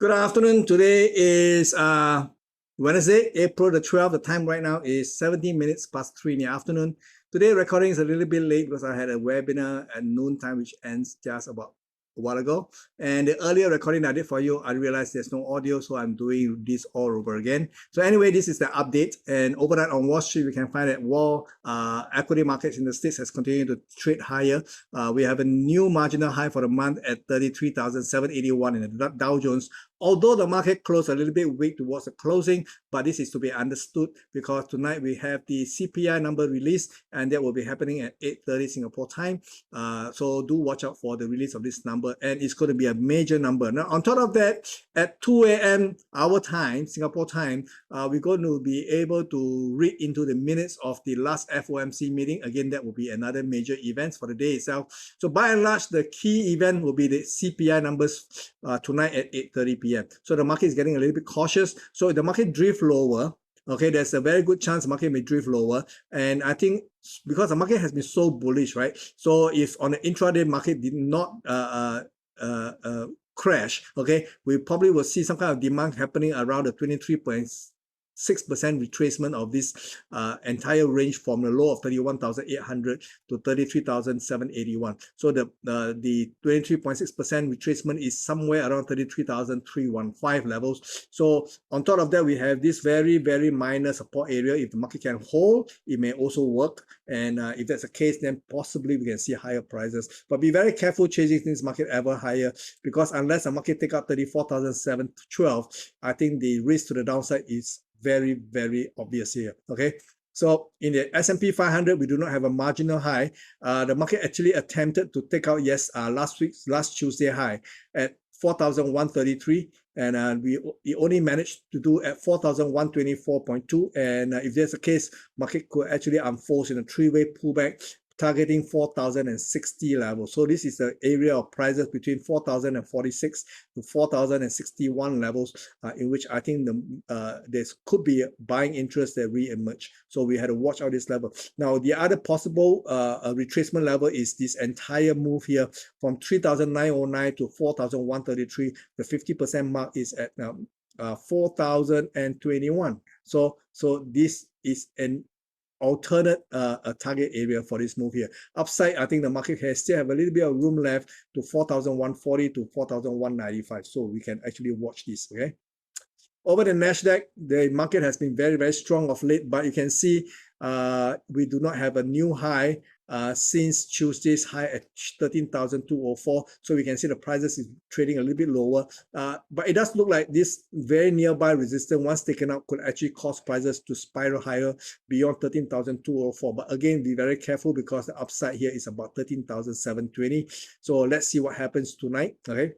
Good afternoon. Today is Wednesday, April the 12th. The time right now is 17 minutes past 3 in the afternoon. Today recording is a little bit late because I had a webinar at noon time which ends just about a while ago. And the earlier recording I did for you, I realized there's no audio, so I'm doing this all over again. So anyway, this is the update. And overnight on Wall Street, we can find that equity markets in the States has continued to trade higher. We have a new marginal high for the month at 33,781 in the Dow Jones. Although the market closed a little bit weak towards the closing, but this is to be understood because tonight we have the CPI number released, and that will be happening at 8:30 Singapore time. So do watch out for the release of this number, and it's going to be a major number. Now, on top of that, at 2 a.m. our time, Singapore time, we're going to be able to read into the minutes of the last FOMC meeting. Again, that will be another major event for the day itself. So by and large, the key event will be the CPI numbers tonight at 8:30 p.m. So the market is getting a little bit cautious. So if the market drift lower, okay, there's a very good chance the market may drift lower. And I think because the market has been so bullish, right? So if on the intraday market did not crash, okay, we probably will see some kind of demand happening around the 23.6% retracement of this entire range from the low of 31,800 to 33,781. So the 23.6% retracement is somewhere around 33,315 levels. So on top of that, we have this very, very minor support area. If the market can hold, it may also work. And if that's the case, then possibly we can see higher prices. But be very careful chasing this market ever higher, because unless the market take out 34,712, I think the risk to the downside is very, very obvious here. Okay, so in the S&P 500, we do not have a marginal high. The market actually attempted to take out last Tuesday high at 4,133, and we only managed to do at 4,124.2. And if that's the case, market could actually unfold in a three-way pullback targeting 4,060 level. So this is the area of prices between 4,046 to 4,061 levels, in which I think there could be a buying interest that re-emerge. So we had to watch out this level. Now, the other possible retracement level is this entire move here from 3,909 to 4,133. The 50% mark is at 4,021. So this is an alternate target area for this move here. Upside, I think the market has still have a little bit of room left to 4,140 to 4,195. So we can actually watch this, okay? Over the NASDAQ, the market has been very, very strong of late, but you can see we do not have a new high since Tuesday's high at 13,204. So we can see the prices is trading a little bit lower. But it does look like this very nearby resistance, once taken out, could actually cause prices to spiral higher beyond 13,204. But again, be very careful because the upside here is about 13,720. So let's see what happens tonight, okay?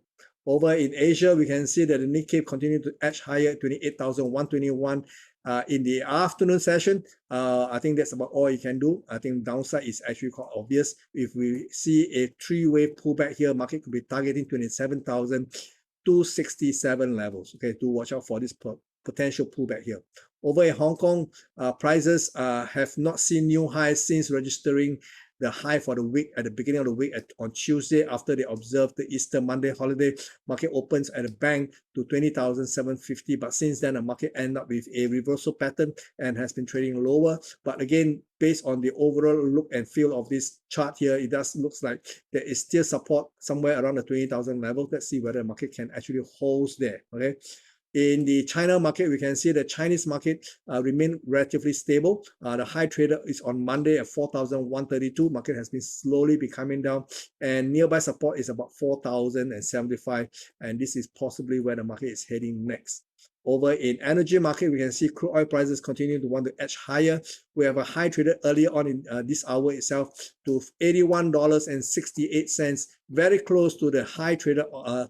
Over in Asia, we can see that the Nikkei continued to edge higher at 28,121 in the afternoon session. I think that's about all you can do. I think downside is actually quite obvious. If we see a three-way pullback here, market could be targeting 27,267 levels. Okay, do watch out for this potential pullback here. Over in Hong Kong, prices have not seen new highs since registering the high for the week at the beginning of the week on Tuesday after they observed the Easter Monday holiday. Market opens at a bang to 20,750, but since then the market ended up with a reversal pattern and has been trading lower. But again, based on the overall look and feel of this chart here, it does looks like there is still support somewhere around the 20,000 level. Let's see whether the market can actually hold there. Okay. In the China market, we can see the Chinese market remain relatively stable. The high traded is on Monday at 4,132. Market has been slowly coming down, and nearby support is about 4,075. And this is possibly where the market is heading next. Over in energy market, we can see crude oil prices continue to want to edge higher. We have a high traded earlier on in this hour itself to $81.68, very close to the high traded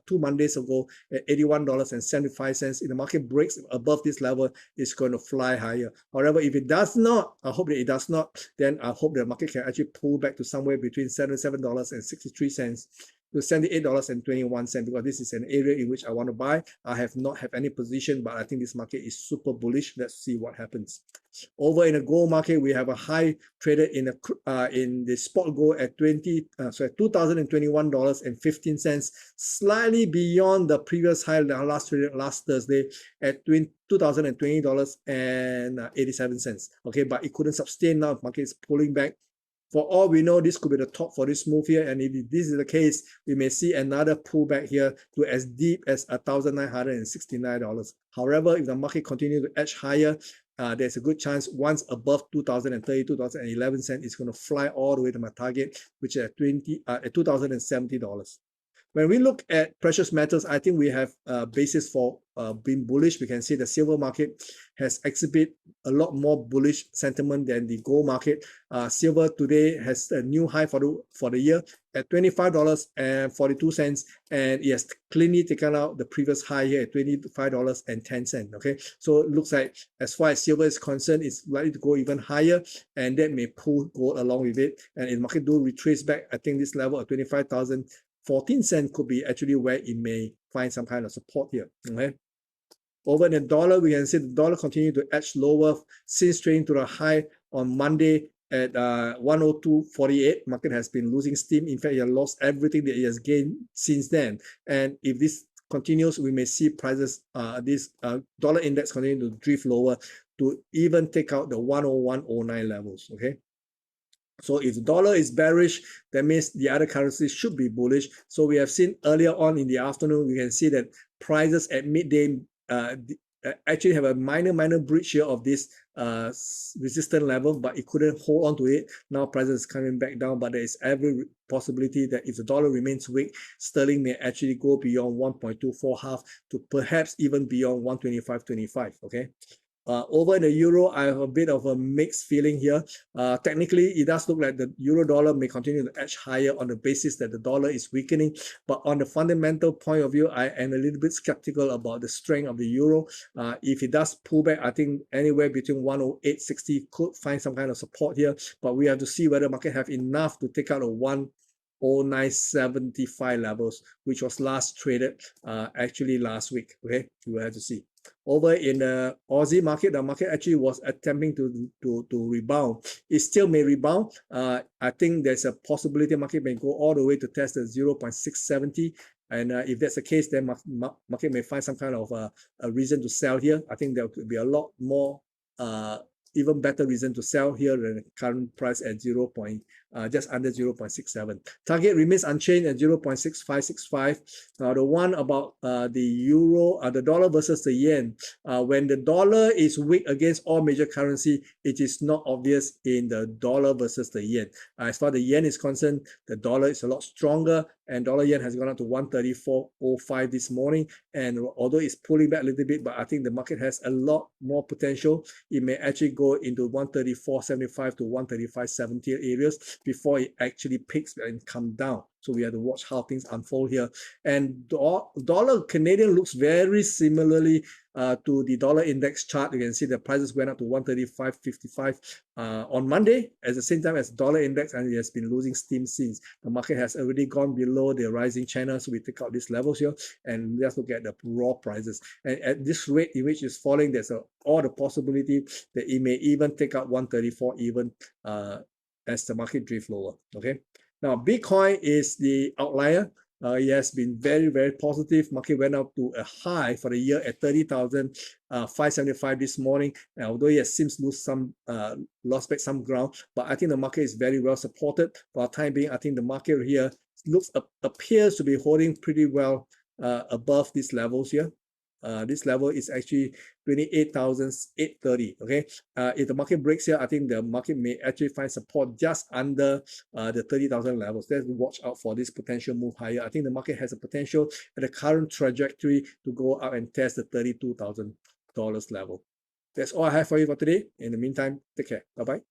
2 Mondays ago at $81.75. If the market breaks above this level, it's going to fly higher. However, if it does not, I hope that it does not, then I hope the market can actually pull back to somewhere between $77.63 to $78.21 because this is an area in which I want to buy. I have not have any position, but I think this market is super bullish. Let's see what happens. Over in the gold market, we have a high traded in the spot gold at $2,021.15, slightly beyond the previous high last traded last Thursday at $2,020.87. Okay, but it couldn't sustain now. Market is pulling back. For all we know, this could be the top for this move here, and if this is the case, we may see another pullback here to as deep as $1,969. However, if the market continues to edge higher, there's a good chance once above $2,032.11, it's going to fly all the way to my target, which is at $2,070. When we look at precious metals, I think we have a basis for being bullish. We can see the silver market has exhibited a lot more bullish sentiment than the gold market. Silver today has a new high for the year at $25.42, and it has cleanly taken out the previous high here at $25.10. Okay, so it looks like as far as silver is concerned, it's likely to go even higher, and that may pull gold along with it. And if the market do retrace back, I think this level of 25,014 cents could be actually where it may find some kind of support here. Okay. Over in the dollar, we can see the dollar continue to edge lower since trading to the high on Monday at 102.48. Market has been losing steam. In fact, it has lost everything that it has gained since then. And if this continues, we may see prices, this dollar index continue to drift lower to even take out the 101.09 levels. Okay. So if the dollar is bearish, that means the other currencies should be bullish. So we have seen earlier on in the afternoon, we can see that prices at midday actually have a minor breach here of this resistance level, but it couldn't hold on to it. Now prices is coming back down, but there is every possibility that if the dollar remains weak, sterling may actually go beyond 1.24 half to perhaps even beyond 125.25. Okay. Over in the euro, I have a bit of a mixed feeling here. Technically, it does look like the euro dollar may continue to edge higher on the basis that the dollar is weakening. But on the fundamental point of view, I am a little bit skeptical about the strength of the euro. If it does pull back, I think anywhere between 108.60 could find some kind of support here. But we have to see whether the market have enough to take out a 109.75 levels, which was last traded actually last week. Okay, we will have to see. Over in the Aussie market, the market actually was attempting to rebound. It still may rebound. I think there's a possibility the market may go all the way to test the 0.670. And if that's the case, then market may find some kind of a reason to sell here. I think there could be a lot more even better reason to sell here than the current price at just under 0.67. Target remains unchanged at 0.6565. Now the one about the euro, the dollar versus the yen. When the dollar is weak against all major currency, it is not obvious in the dollar versus the yen. As far as the yen is concerned, the dollar is a lot stronger, and dollar yen has gone up to 134.05 this morning. And although it's pulling back a little bit, but I think the market has a lot more potential. It may actually go into 134.75 to 135.70 areas before it actually peaks and come down. So we have to watch how things unfold here. And dollar Canadian looks very similarly to the dollar index chart. You can see the prices went up to 135.55 on Monday at the same time as dollar index, and it has been losing steam since. The market has already gone below the rising channel, so we take out these levels here and let's look at the raw prices. And at this rate in which it's falling, there's all the possibility that it may even take out 134 even as the market drift lower. Okay. Now, Bitcoin is the outlier. It has been very, very positive. Market went up to a high for the year at 30,575 this morning. And although it seems lost back some ground, but I think the market is very well supported. For the time being, I think the market here appears to be holding pretty well above these levels here. This level is actually 28,830. Okay, if the market breaks here, I think the market may actually find support just under the 30,000 levels. Let's watch out for this potential move higher. I think the market has a potential at the current trajectory to go up and test the $32,000 level. That's all I have for you for today. In the meantime, take care. Bye-bye.